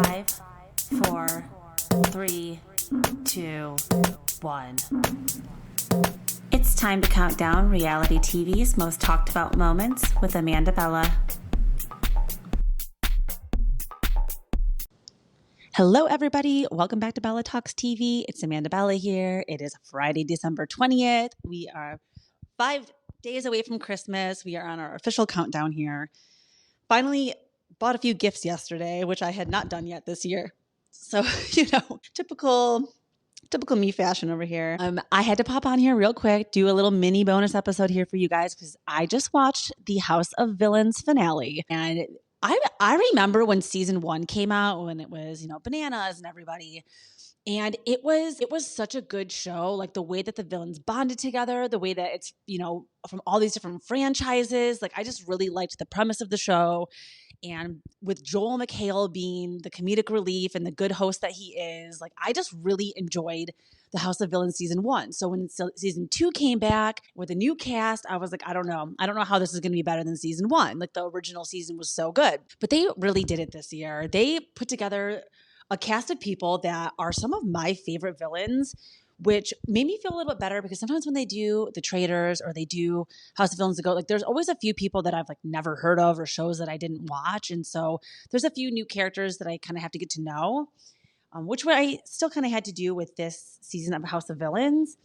5, 4, 3, 2, 1. It's time to count down reality TV's most talked about moments with Amanda Bella. Hello, everybody. Welcome back to Bella Talks TV. It's Amanda Bella here. It is Friday, December 20th. We are 5 days away from Christmas. We are on our official countdown here. Finally bought a few gifts yesterday, which I had not done yet this year. So, typical me fashion over here. I had to pop on here real quick, do a little mini bonus episode here for you guys because I just watched the House of Villains finale. And I remember when season 1 came out, when it was, Bananas and everybody. And it was such a good show, like the way that the villains bonded together, the way that it's, from all these different franchises. Like I just really liked the premise of the show. And with Joel McHale being the comedic relief and the good host that he is, like I just really enjoyed the House of Villains season 1. So when season 2 came back with a new cast, I was like, I don't know how this is going to be better than season 1. Like the original season was so good, but they really did it this year. They put together a cast of people that are some of my favorite villains, which made me feel a little bit better because sometimes when they do The Traitors or they do House of Villains to Go, like there's always a few people that I've like never heard of or shows that I didn't watch. And so there's a few new characters that I kind of have to get to know, which I still kind of had to do with this season of House of Villains.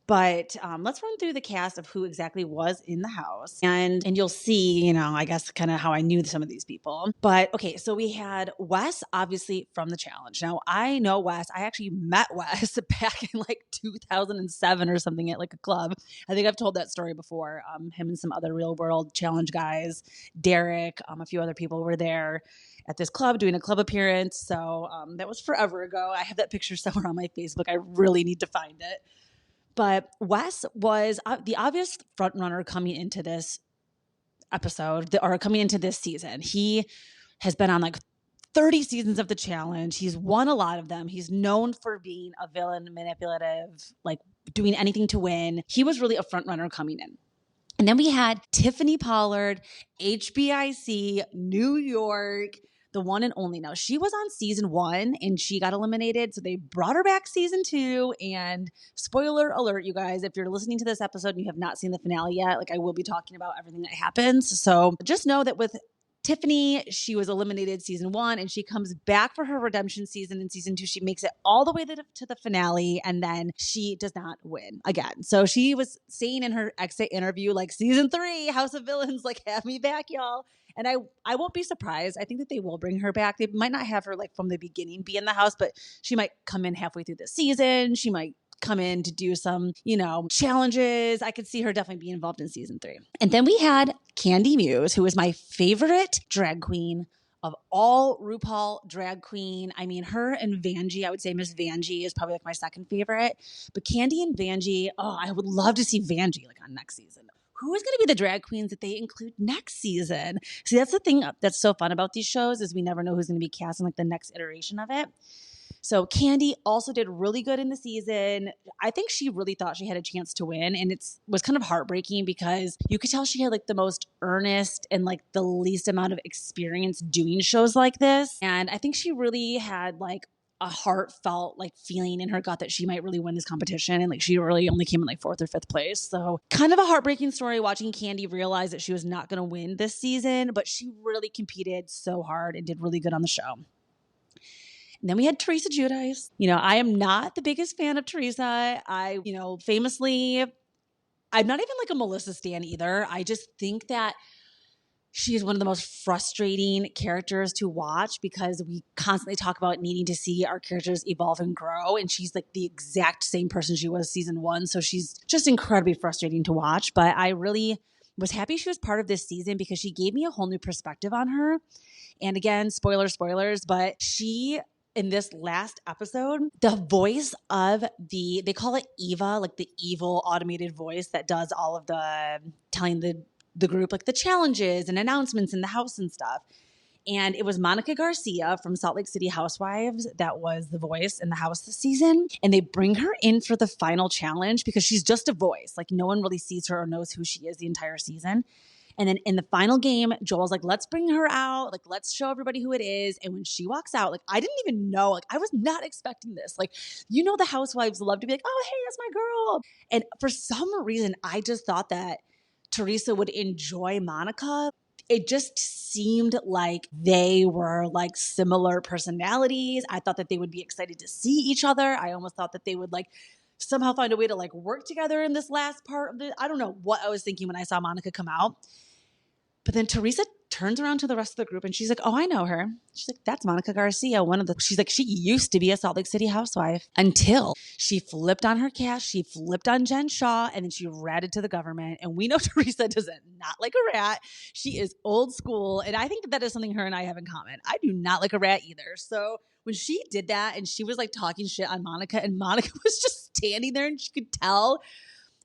But let's run through the cast of who exactly was in the house. And you'll see, I guess kind of how I knew some of these people. But okay, so we had Wes, obviously from The Challenge. Now, I know Wes. I actually met Wes back in like 2007 or something at like a club. I think I've told that story before. Him and some other Real World Challenge guys, Derek, a few other people were there at this club doing a club appearance. So that was forever ago. I have that picture somewhere on my Facebook. I really need to find it. But Wes was the obvious front runner coming into this episode or coming into this season. He has been on like 30 seasons of The Challenge. He's won a lot of them. He's known for being a villain, manipulative, like doing anything to win. He was really a front runner coming in. And then we had Tiffany Pollard, HBIC, New York, the one and only. Now, she was on season 1 and she got eliminated. So they brought her back season 2. And spoiler alert, you guys, if you're listening to this episode and you have not seen the finale yet, like I will be talking about everything that happens. So just know that with Tiffany, she was eliminated season 1 and she comes back for her redemption season in season 2. She makes it all the way to the finale and then she does not win again. So she was saying in her exit interview, like season 3, House of Villains, like have me back, y'all. And I won't be surprised. I think that they will bring her back. They might not have her like from the beginning be in the house, but she might come in halfway through the season. She might come in to do some, challenges. I could see her definitely being involved in season 3. And then we had Candy Muse, who is my favorite drag queen of all RuPaul drag queen. I mean, her and Vanjie, I would say Miss Vanjie is probably like my second favorite. But Candy and Vanjie, I would love to see Vanjie like on next season. Who is going to be the drag queens that they include next season? See, that's the thing that's so fun about these shows is we never know who's going to be cast in like the next iteration of it. So Candy also did really good in the season. I think she really thought she had a chance to win. And it was kind of heartbreaking because you could tell she had like the most earnest and like the least amount of experience doing shows like this. And I think she really had like a heartfelt like feeling in her gut that she might really win this competition. And like she really only came in like 4th or 5th place. So kind of a heartbreaking story watching Candy realize that she was not going to win this season, but she really competed so hard and did really good on the show. And then we had Teresa Giudice. I am not the biggest fan of Teresa. I, famously, I'm not even like a Melissa stan either. I just think that she's one of the most frustrating characters to watch because we constantly talk about needing to see our characters evolve and grow. And she's like the exact same person she was season 1. So she's just incredibly frustrating to watch. But I really was happy she was part of this season because she gave me a whole new perspective on her. And again, spoilers, but she, in this last episode, the voice of they call it Eva, like the evil automated voice that does all of the telling the group like the challenges and announcements in the house and stuff. And it was Monica Garcia from Salt Lake City Housewives that was the voice in the house this season. And they bring her in for the final challenge because she's just a voice. Like no one really sees her or knows who she is the entire season. And then in the final game, Joel's like, let's bring her out. Like, let's show everybody who it is. And when she walks out, like, I didn't even know. Like, I was not expecting this. Like, the housewives love to be like, oh, hey, that's my girl. And for some reason, I just thought that Teresa would enjoy Monica. It just seemed like they were like similar personalities. I thought that they would be excited to see each other. I almost thought that they would like somehow find a way to like work together in this last part of I don't know what I was thinking when I saw Monica come out. But then Teresa turns around to the rest of the group and she's like, oh, I know her. She's like, that's Monica Garcia, she's like, she used to be a Salt Lake City housewife until she flipped on her cast. She flipped on Jen Shaw and then she ratted to the government. And we know Teresa does not like a rat. She is old school. And I think that is something her and I have in common. I do not like a rat either. So when she did that and she was like talking shit on Monica and Monica was just standing there and she could tell,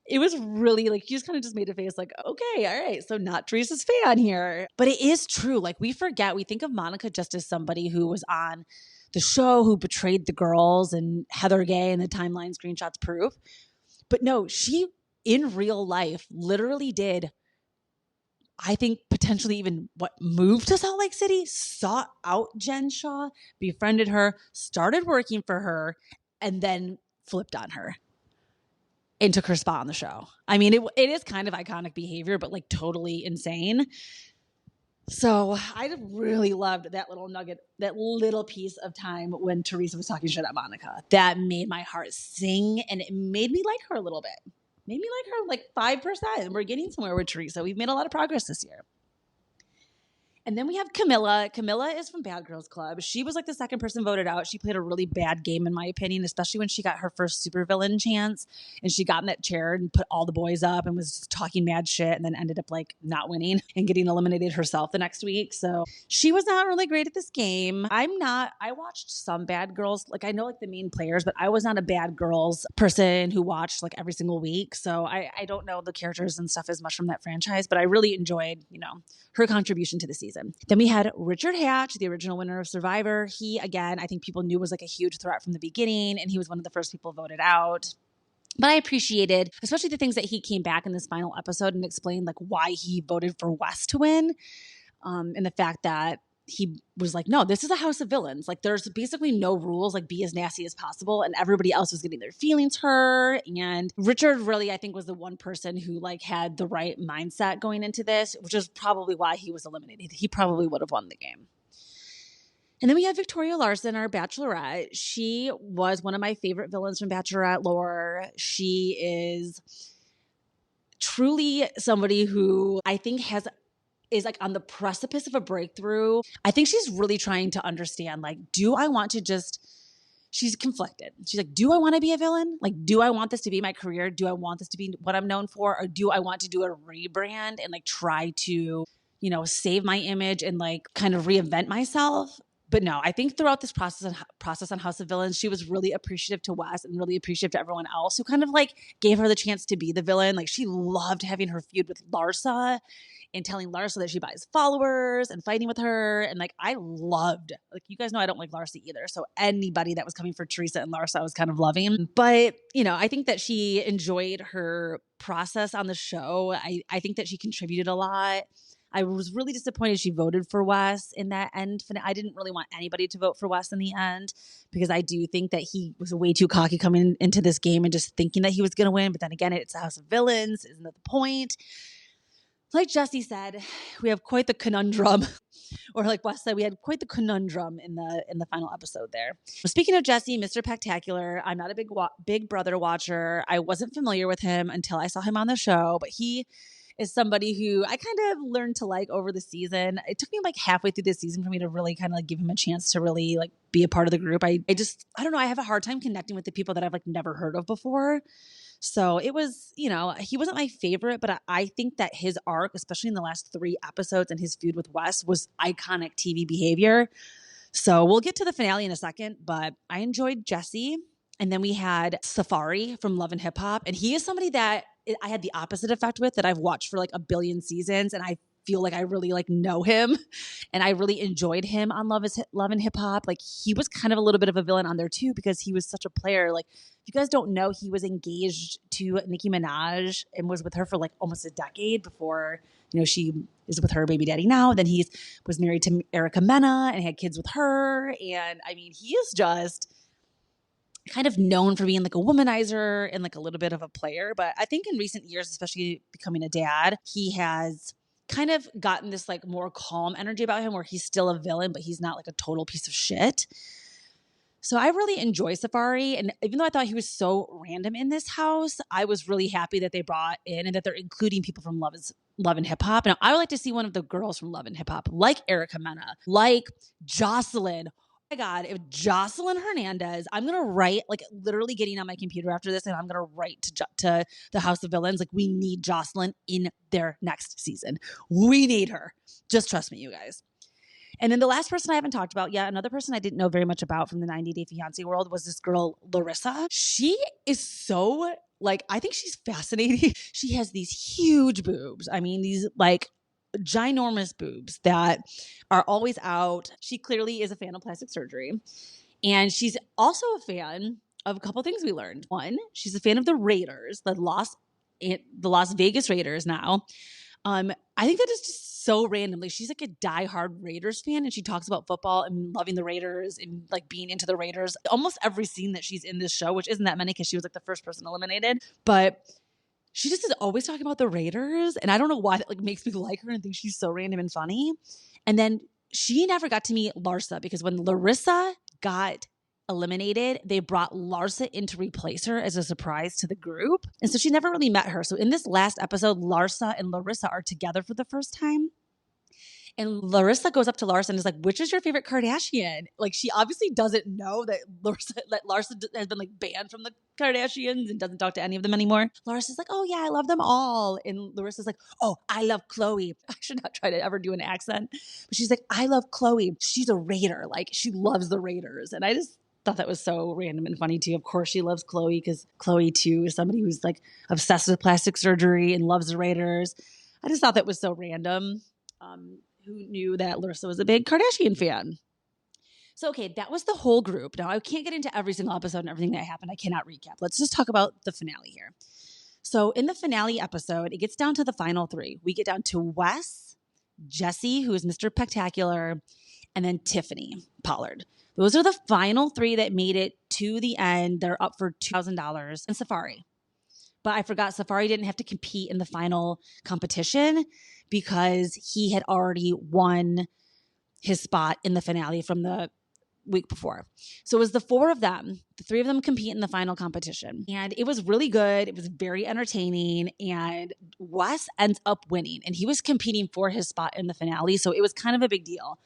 it was really like, she just kind of just made a face like, okay, all right, so not Teresa's fan here. But it is true. Like we think of Monica just as somebody who was on the show, who betrayed the girls and Heather Gay and the timeline screenshots proof. But no, she in real life literally did, I think potentially even moved to Salt Lake City, sought out Jen Shaw, befriended her, started working for her, and then flipped on her and took her spot on the show. I mean, it is kind of iconic behavior, but like totally insane. So I really loved that little nugget, that little piece of time when Teresa was talking shit at Monica. That made my heart sing and it made me like her a little bit. Made me like her like 5%. And we're getting somewhere with Teresa. We've made a lot of progress this year. And then we have Camilla. Camilla is from Bad Girls Club. She was like the second person voted out. She played a really bad game, in my opinion, especially when she got her first supervillain chance. And she got in that chair and put all the boys up and was talking mad shit and then ended up like not winning and getting eliminated herself the next week. So she was not really great at this game. I watched some Bad Girls. Like I know like the main players, but I was not a Bad Girls person who watched like every single week. So I don't know the characters and stuff as much from that franchise, but I really enjoyed, her contribution to the season. Then we had Richard Hatch, the original winner of Survivor. He, again, I think people knew was like a huge threat from the beginning, and he was one of the first people voted out. But I appreciated, especially the things that he came back in this final episode and explained like why he voted for Wes to win, and the fact that he was like, no, this is a house of villains. Like there's basically no rules, like be as nasty as possible. And everybody else was getting their feelings hurt. And Richard really, I think, was the one person who like had the right mindset going into this, which is probably why he was eliminated. He probably would have won the game. And then we have Victoria Larson, our Bachelorette. She was one of my favorite villains from Bachelorette lore. She is truly somebody who I think is like on the precipice of a breakthrough. I think she's really trying to understand, like, she's conflicted. She's like, do I want to be a villain? Like, do I want this to be my career? Do I want this to be what I'm known for? Or do I want to do a rebrand and like try to, save my image and like kind of reinvent myself? But no, I think throughout this process on House of Villains, she was really appreciative to Wes and really appreciative to everyone else who kind of like gave her the chance to be the villain. Like she loved having her feud with Larsa and telling Larsa that she buys followers and fighting with her. And like, I loved, like, you guys know I don't like Larsa either. So anybody that was coming for Teresa and Larsa, I was kind of loving. But, I think that she enjoyed her process on the show. I think that she contributed a lot. I was really disappointed she voted for Wes in that end. I didn't really want anybody to vote for Wes in the end because I do think that he was way too cocky coming into this game and just thinking that he was going to win. But then again, it's a House of Villains. Isn't that the point? Like Jesse said, we have quite the conundrum, or like Wes said, we had quite the conundrum in the final episode there. Speaking of Jesse, Mr. Pectacular, I'm not a Big Brother watcher. I wasn't familiar with him until I saw him on the show, but he is somebody who I kind of learned to like over the season. It took me like halfway through the season for me to really kind of like give him a chance to really like be a part of the group. I don't know. I have a hard time connecting with the people that I've like never heard of before. So it was, he wasn't my favorite, but I think that his arc, especially in the last 3 episodes and his feud with Wes, was iconic TV behavior. So we'll get to the finale in a second, but I enjoyed Jesse. And then we had Safaree from Love and Hip Hop. And he is somebody that I had the opposite effect with, that I've watched for like a billion seasons. And I feel like I really like know him, and I really enjoyed him on Love and Hip Hop. Like he was kind of a little bit of a villain on there too because he was such a player. Like if you guys don't know, he was engaged to Nicki Minaj and was with her for like almost a decade before, she is with her baby daddy now. Then he was married to Erica Mena and had kids with her. And I mean, he is just kind of known for being like a womanizer and like a little bit of a player. But I think in recent years, especially becoming a dad, he has kind of gotten this like more calm energy about him where he's still a villain, but he's not like a total piece of shit. So I really enjoy Safaree. And even though I thought he was so random in this house, I was really happy that they brought in and that they're including people from Love and Hip Hop. Now, I would like to see one of the girls from Love and Hip Hop, like Erica Mena, like Jocelyn. Oh my God, if Jocelyn Hernandez, I'm going to write, like literally getting on my computer after this, and I'm going to write to the House of Villains. Like, we need Jocelyn in their next season. We need her. Just trust me, you guys. And then the last person I haven't talked about yet, another person I didn't know very much about from the 90 Day Fiancé world was this girl, Larissa. She is so, like, I think she's fascinating. She has these huge boobs. I mean, these like ginormous boobs that are always out. She clearly is a fan of plastic surgery. And she's also a fan of a couple things we learned. One, she's a fan of the Raiders, the Las Vegas Raiders now. I think that is just so randomly. She's like a diehard Raiders fan, and she talks about football and loving the Raiders and like being into the Raiders. Almost every scene that she's in this show, which isn't that many because she was like the first person eliminated, but she just is always talking about the Raiders, and I don't know why that like makes me like her and think she's so random and funny. And then she never got to meet Larsa because when Larissa got eliminated, they brought Larsa in to replace her as a surprise to the group. And so she never really met her. So in this last episode, Larsa and Larissa are together for the first time. And Larissa goes up to Larsa and is like, which is your favorite Kardashian? Like, she obviously doesn't know that Larsa has been like banned from the Kardashians and doesn't talk to any of them anymore. Larissa's like, oh yeah, I love them all. And Larissa's like, oh, I love Chloe. I should not try to ever do an accent. But she's like, I love Chloe. She's a Raider. Like, she loves the Raiders. And I just thought that was so random and funny too. Of course she loves Chloe because Chloe too is somebody who's like obsessed with plastic surgery and loves the Raiders. I just thought that was so random. Who knew that Larissa was a big Kardashian fan? So, okay, that was the whole group. Now, I can't get into every single episode and everything that happened. I cannot recap. Let's just talk about the finale here. So in the finale episode, it gets down to the final three. We get down to Wes, Jesse, who is Mr. Spectacular, and then Tiffany Pollard. Those are the final three that made it to the end. They're up for $2,000. And Safaree. But I forgot Safaree didn't have to compete in the final competition because he had already won his spot in the finale from the week before. So it was the four of them. The three of them compete in the final competition. And it was really good. It was very entertaining. And Wes ends up winning. And he was competing for his spot in the finale. So it was kind of a big deal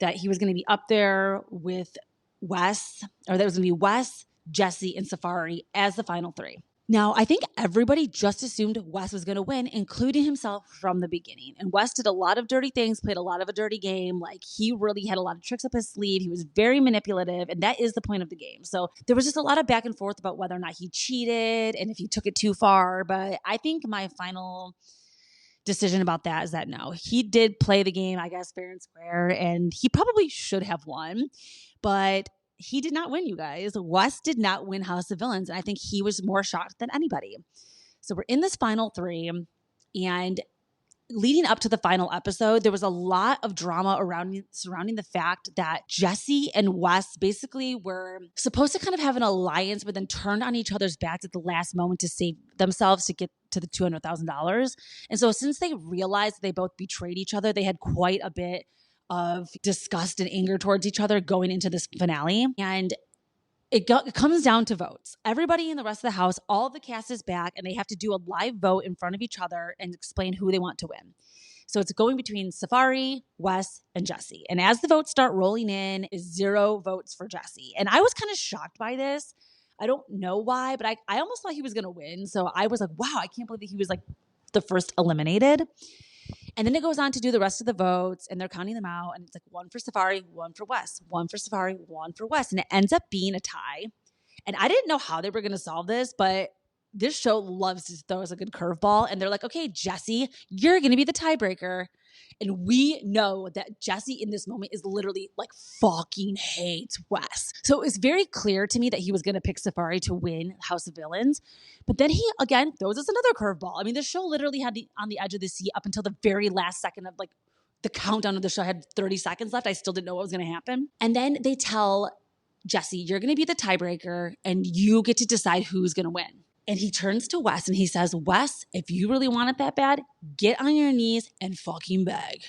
that he was going to be up there with Wes, or that was going to be Wes, Jesse, and Safaree as the final three. Now, I think everybody just assumed Wes was going to win, including himself from the beginning. And Wes did a lot of dirty things, played a lot of a dirty game. Like, he really had a lot of tricks up his sleeve. He was very manipulative, and that is the point of the game. So there was just a lot of back and forth about whether or not he cheated and if he took it too far. But I think my final decision about that is that no, he did play the game, I guess, fair and square, and he probably should have won. But he did not win, you guys. Wes did not win House of Villains, and I think he was more shocked than anybody. So we're in this final three, and leading up to the final episode, there was a lot of drama surrounding the fact that Jesse and Wes basically were supposed to kind of have an alliance, but then turned on each other's backs at the last moment to save themselves to get to the $200,000. And so since they realized they both betrayed each other, they had quite a bit of disgust and anger towards each other going into this finale. And it comes down to votes. Everybody in the rest of the house, all of the cast is back, and they have to do a live vote in front of each other and explain who they want to win. So it's going between Safaree, Wes, and Jesse. And as the votes start rolling in, is 0 votes for Jesse. And I was kind of shocked by this. I don't know why, but I almost thought he was going to win. So I was like, wow, I can't believe that he was like the first eliminated. And then it goes on to do the rest of the votes, and they're counting them out. And it's like 1 for Safaree, 1 for Wes, 1 for Safaree, 1 for Wes. And it ends up being a tie. And I didn't know how they were going to solve this, but this show loves to throw us a good curveball. And they're like, okay, Jesse, you're going to be the tiebreaker. And we know that Jesse in this moment is literally like fucking hates Wes. So it was very clear to me that he was going to pick Safaree to win House of Villains. But then he, again, throws us another curveball. I mean, the show literally had on the edge of the seat up until the very last second of like the countdown of the show. I had 30 seconds left. I still didn't know what was going to happen. And then they tell Jesse, you're going to be the tiebreaker and you get to decide who's going to win. And he turns to Wes and he says, Wes, if you really want it that bad, get on your knees and fucking beg.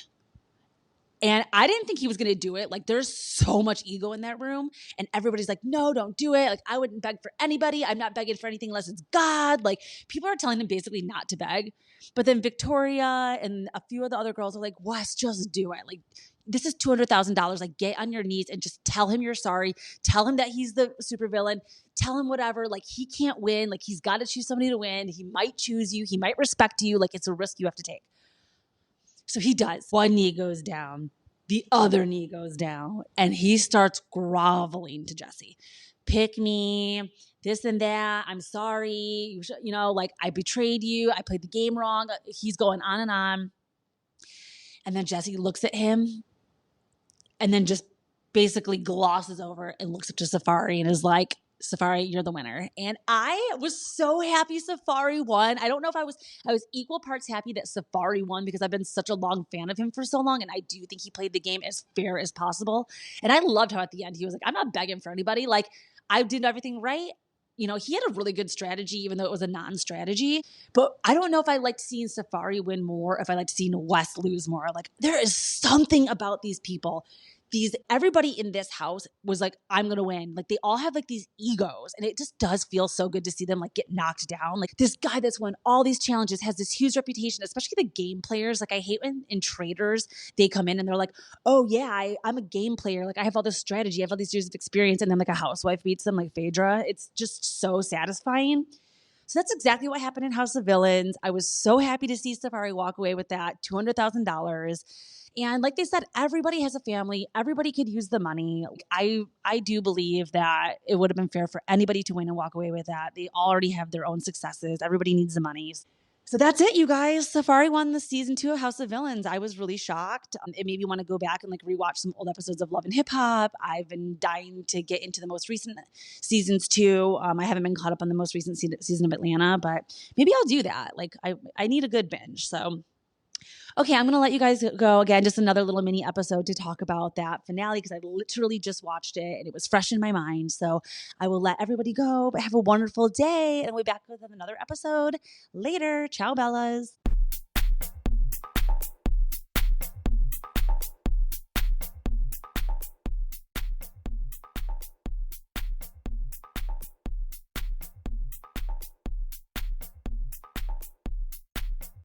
And I didn't think he was going to do it. Like, there's so much ego in that room. And everybody's like, no, don't do it. Like, I wouldn't beg for anybody. I'm not begging for anything unless it's God. Like, people are telling him basically not to beg. But then Victoria and a few of the other girls are like, Wes, just do it. Like, this is $200,000. Like, get on your knees and just tell him you're sorry. Tell him that he's the supervillain. Tell him whatever. Like, he can't win. Like, he's got to choose somebody to win. He might choose you. He might respect you. Like, it's a risk you have to take. So he does. One knee goes down. The other knee goes down. And he starts groveling to Jesse. Pick me. This and that. I'm sorry. You know, like, I betrayed you. I played the game wrong. He's going on and on. And then Jesse looks at him and then just basically glosses over and looks up to Safaree and is like, Safaree, you're the winner. And I was so happy Safaree won. I don't know if I was equal parts happy that Safaree won because I've been such a long fan of him for so long. And I do think he played the game as fair as possible. And I loved how at the end he was like, I'm not begging for anybody. Like, I did everything right. You know, he had a really good strategy, even though it was a non-strategy. But I don't know if I liked seeing Safaree win more, if I liked seeing Wes lose more. Like, there is something about these people. Everybody in this house was like, I'm going to win. Like, they all have like these egos. And it just does feel so good to see them like get knocked down. Like, this guy that's won all these challenges has this huge reputation, especially the game players. Like, I hate when in traders, they come in and they're like, oh yeah, I'm a game player. Like, I have all this strategy. I have all these years of experience. And then like a housewife beats them like Phaedra. It's just so satisfying. So that's exactly what happened in House of Villains. I was so happy to see Safaree walk away with that $200,000. And like they said, everybody has a family. Everybody could use the money. I do believe that it would have been fair for anybody to win and walk away with that. They already have their own successes. Everybody needs the money. So that's it, you guys. Safaree won the season 2 of House of Villains. I was really shocked. It made me want to go back and like rewatch some old episodes of Love and Hip Hop. I've been dying to get into the most recent seasons too. I haven't been caught up on the most recent season of Atlanta, but maybe I'll do that. Like, I need a good binge. So okay, I'm going to let you guys go. Again, just another little mini episode to talk about that finale because I literally just watched it and it was fresh in my mind. So I will let everybody go, but have a wonderful day. And we'll be back with another episode later. Ciao, Bellas.